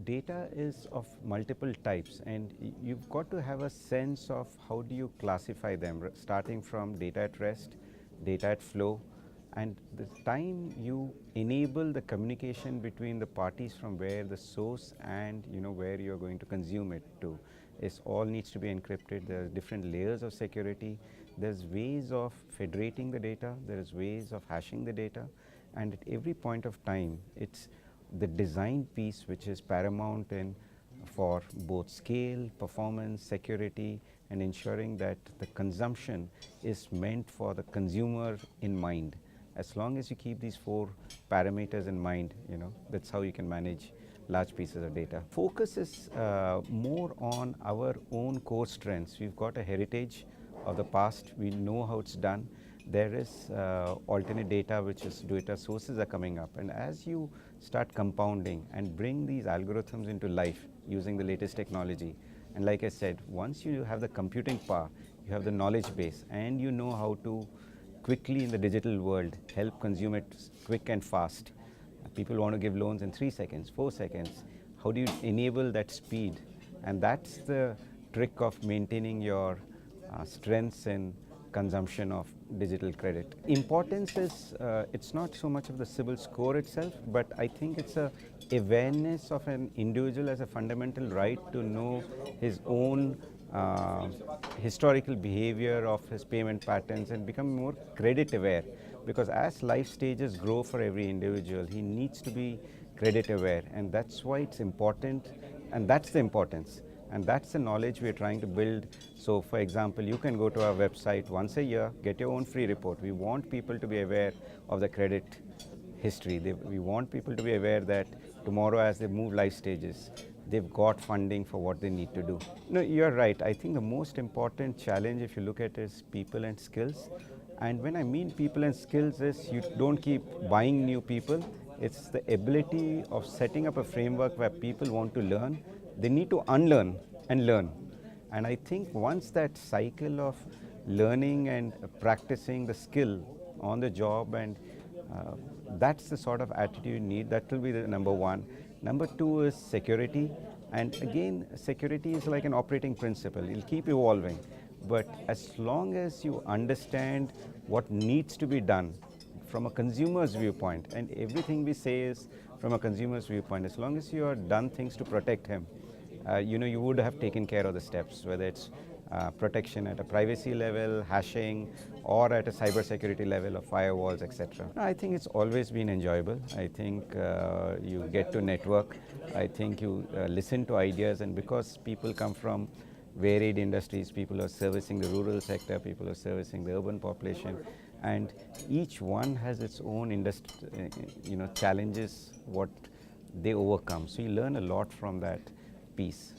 data is of multiple types, and you've got to have a sense of how do you classify them, starting from data at rest, data at flow, and the time you enable the communication between the parties from where the source and where you're going to consume it to is all needs to be encrypted. There are different layers of security. There's ways of federating the data. There's ways of hashing the data, and at every point of time, it's the design piece which is paramount in for both scale, performance, security, and ensuring that the consumption is meant for the consumer in mind. As long as you keep these 4 parameters in mind, that's how you can manage large pieces of data. Focus is more on our own core strengths. We've got a heritage of the past. We know how it's done. There is alternate data, which is data sources are coming up. And as you start compounding and bring these algorithms into life using the latest technology, and like I said, once you have the computing power, you have the knowledge base, and you know how to quickly in the digital world help consume it quick and fast. People want to give loans in 3 seconds, 4 seconds. How do you enable that speed? And that's the trick of maintaining your strengths in consumption of digital credit. Importance is, it's not so much of the CIBIL score itself, but I think it's a awareness of an individual as a fundamental right to know his own historical behavior of his payment patterns and become more credit aware. Because as life stages grow for every individual, he needs to be credit aware, and that's why it's important, and that's the importance. And that's the knowledge we're trying to build. So for example, you can go to our website once a year, get your own free report. We want people to be aware of the credit history. We want people to be aware that tomorrow as they move life stages, they've got funding for what they need to do. No, you're right. I think the most important challenge, if you look at it, is people and skills. And when I mean people and skills is you don't keep buying new people. It's the ability of setting up a framework where people want to learn. They need to unlearn and learn. And I think once that cycle of learning and practicing the skill on the job, and that's the sort of attitude you need. That will be the number one. Number two is security. And again, security is like an operating principle. It'll keep evolving. But as long as you understand what needs to be done from a consumer's viewpoint, and everything we say is from a consumer's viewpoint, as long as you have done things to protect him, you would have taken care of the steps, whether it's protection at a privacy level, hashing, or at a cybersecurity level of firewalls, etc. I think it's always been enjoyable. I think you get to network. I think you listen to ideas, and because people come from varied industries, people are servicing the rural sector, people are servicing the urban population, and each one has its own challenges, what they overcome. So you learn a lot from that piece.